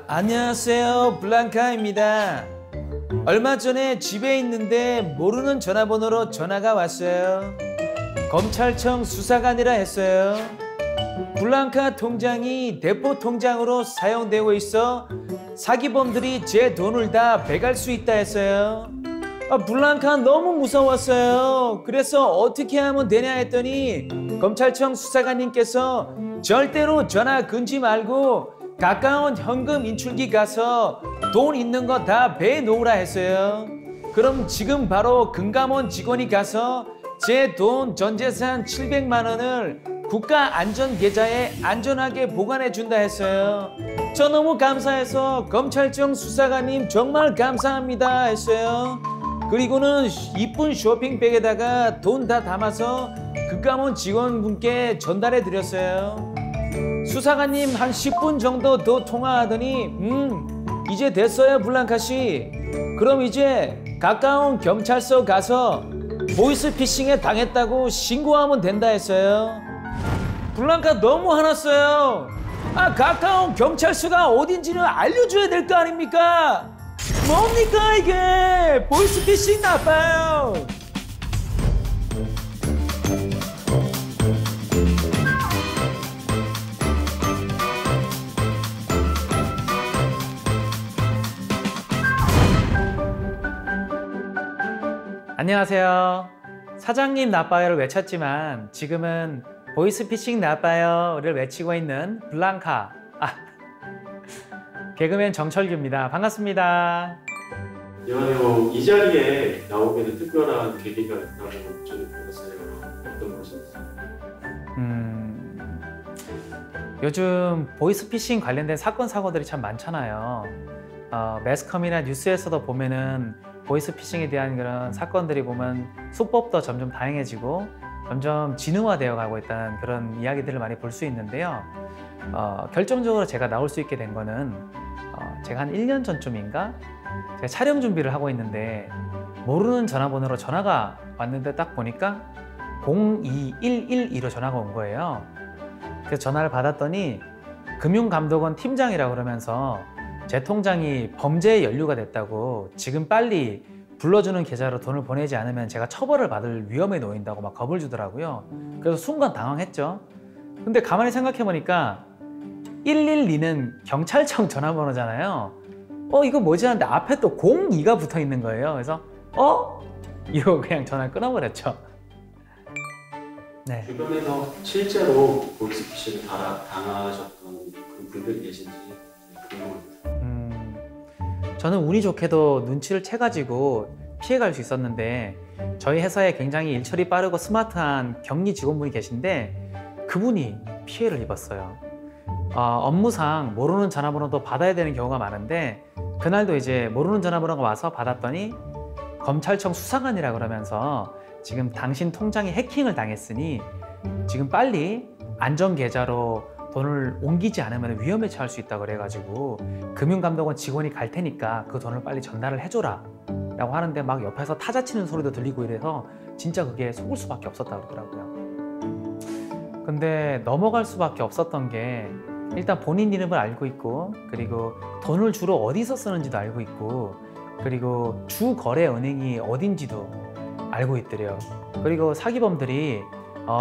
안녕하세요. 블랑카입니다. 얼마 전에 집에 있는데 모르는 전화번호로 전화가 왔어요. 검찰청 수사관이라 했어요. 블랑카 통장이 대포 통장으로 사용되고 있어 사기범들이 제 돈을 다 빼갈 수 있다 했어요. 블랑카 너무 무서웠어요. 그래서 어떻게 하면 되냐 했더니 검찰청 수사관님께서 절대로 전화 끊지 말고 가까운 현금 인출기 가서 돈 있는 거 다 빼놓으라 했어요. 그럼 지금 바로 금감원 직원이 가서 제 돈 전재산 700만 원을 국가안전계좌에 안전하게 보관해 준다 했어요. 저 너무 감사해서 검찰청 수사관님 정말 감사합니다 했어요. 그리고는 이쁜 쇼핑백에다가 돈 다 담아서 금감원 직원분께 전달해 드렸어요. 수사관님 한 10분 정도 더 통화하더니 이제 됐어요 블랑카씨. 그럼 이제 가까운 경찰서 가서 보이스피싱에 당했다고 신고하면 된다 했어요. 블랑카 너무 화났어요. 가까운 경찰서가 어딘지는 알려줘야 될 거 아닙니까? 뭡니까 이게? 보이스피싱 나빠요. 안녕하세요. 사장님 나빠요를 외쳤지만 지금은 보이스피싱 나빠요를 외치고 있는 블랑카 개그맨 정철규입니다. 반갑습니다. 안녕하세요. 이 자리에 나오게 된 특별한 계기가 있다고 저는 들었어요. 어떤 것인지? 요즘 보이스피싱 관련된 사건 사고들이 참 많잖아요. 매스컴이나 뉴스에서도 보면은 보이스피싱에 대한 그런 사건들이 보면 수법도 점점 다양해지고 점점 진흥화되어 가고 있다는 그런 이야기들을 많이 볼 수 있는데요. 결정적으로 제가 나올 수 있게 된 거는 제가 한 1년 전쯤인가 제가 촬영 준비를 하고 있는데 모르는 전화번호로 전화가 왔는데 딱 보니까 02112로 전화가 온 거예요. 그래서 전화를 받았더니 금융감독원 팀장이라고 그러면서 제 통장이 범죄에 연루가 됐다고 지금 빨리 불러주는 계좌로 돈을 보내지 않으면 제가 처벌을 받을 위험에 놓인다고 막 겁을 주더라고요. 그래서 순간 당황했죠. 근데 가만히 생각해 보니까 112는 경찰청 전화번호잖아요. 이거 뭐지 하는데 앞에 또 02가 붙어 있는 거예요. 그래서 이거 그냥 전화를 끊어버렸죠. 네. 주변에서 실제로 보이스피싱을 당하셨던 그런 분들이 계신지 궁금합니다. 저는 운이 좋게도 눈치를 채가지고 피해갈 수 있었는데 저희 회사에 굉장히 일처리 빠르고 스마트한 격리 직원분이 계신데 그분이 피해를 입었어요. 업무상 모르는 전화번호도 받아야 되는 경우가 많은데 그날도 이제 모르는 전화번호가 와서 받았더니 검찰청 수사관이라 그러면서 지금 당신 통장에 해킹을 당했으니 지금 빨리 안전계좌로 돈을 옮기지 않으면 위험에 처할 수 있다고 그래가지고 금융감독원 직원이 갈 테니까 그 돈을 빨리 전달을 해줘라 라고 하는데 막 옆에서 타자 치는 소리도 들리고 이래서 진짜 그게 속을 수밖에 없었다고 그러더라고요. 근데 넘어갈 수밖에 없었던 게 일단 본인 이름을 알고 있고 그리고 돈을 주로 어디서 쓰는지도 알고 있고 그리고 주 거래 은행이 어딘지도 알고 있더래요. 그리고 사기범들이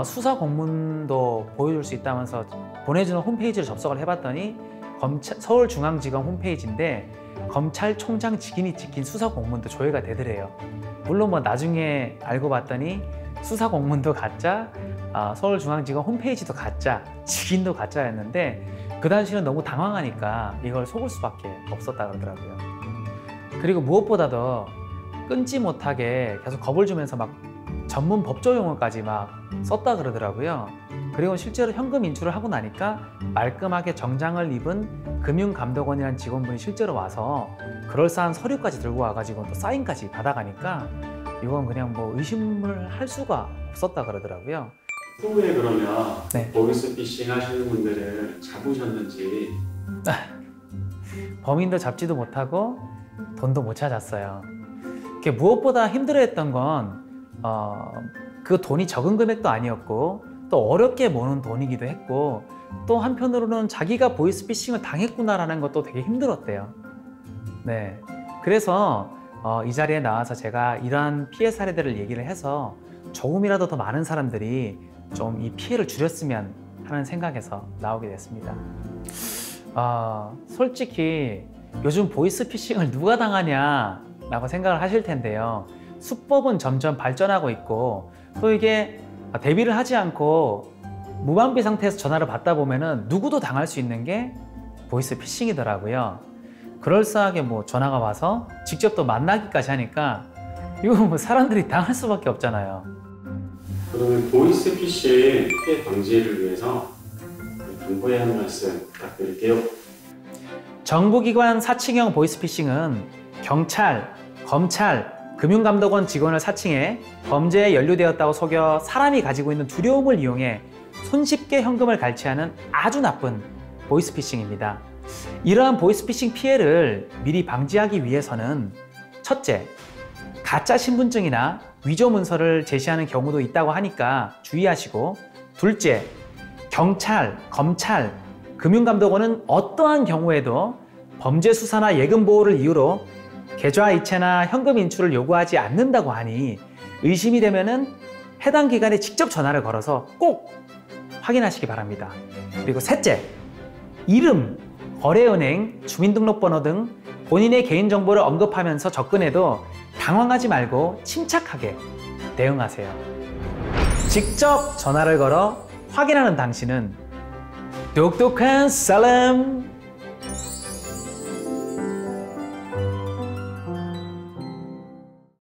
수사 공문도 보여줄 수 있다면서 보내주는 홈페이지를 접속을 해봤더니 서울중앙지검 홈페이지인데 검찰총장 직인이 찍힌 수사 공문도 조회가 되더래요. 물론 뭐 나중에 알고 봤더니 수사 공문도 가짜, 서울중앙지검 홈페이지도 가짜, 직인도 가짜였는데 그 당시는 너무 당황하니까 이걸 속을 수밖에 없었다 그러더라고요. 그리고 무엇보다도 끊지 못하게 계속 겁을 주면서 막 전문 법조 용어까지 막 썼다 그러더라고요. 그리고 실제로 현금 인출을 하고 나니까 말끔하게 정장을 입은 금융감독원이라는 직원분이 실제로 와서 그럴싸한 서류까지 들고 와가지고 또 사인까지 받아가니까 이건 그냥 뭐 의심을 할 수가 없었다 그러더라고요. 후에 그러면 네. 보이스피싱 하시는 분들을 잡으셨는지? 범인도 잡지도 못하고 돈도 못 찾았어요. 무엇보다 힘들어했던 건 그 돈이 적은 금액도 아니었고 또 어렵게 모는 돈이기도 했고 또 한편으로는 자기가 보이스피싱을 당했구나라는 것도 되게 힘들었대요. 네, 그래서 이 자리에 나와서 제가 이러한 피해 사례들을 얘기를 해서 조금이라도 더 많은 사람들이 좀 이 피해를 줄였으면 하는 생각에서 나오게 됐습니다. 솔직히 요즘 보이스피싱을 누가 당하냐 라고 생각을 하실 텐데요. 수법은 점점 발전하고 있고 또 이게 대비를 하지 않고 무방비 상태에서 전화를 받다 보면은 누구도 당할 수 있는 게 보이스피싱이더라고요. 그럴싸하게 뭐 전화가 와서 직접 또 만나기까지 하니까 이거 뭐 사람들이 당할 수밖에 없잖아요. 그러면 보이스피싱 피해 방지를 위해서 당부의 한 말씀 부탁드릴게요. 정부기관 사칭형 보이스피싱은 경찰, 검찰, 금융감독원 직원을 사칭해 범죄에 연루되었다고 속여 사람이 가지고 있는 두려움을 이용해 손쉽게 현금을 갈취하는 아주 나쁜 보이스피싱입니다. 이러한 보이스피싱 피해를 미리 방지하기 위해서는 첫째, 가짜 신분증이나 위조 문서를 제시하는 경우도 있다고 하니까 주의하시고, 둘째, 경찰, 검찰, 금융감독원은 어떠한 경우에도 범죄 수사나 예금 보호를 이유로 계좌 이체나 현금 인출을 요구하지 않는다고 하니 의심이 되면은 해당 기관에 직접 전화를 걸어서 꼭 확인하시기 바랍니다. 그리고 셋째, 이름, 거래은행, 주민등록번호 등 본인의 개인정보를 언급하면서 접근해도 당황하지 말고 침착하게 대응하세요. 직접 전화를 걸어 확인하는 당신은 똑똑한 사람!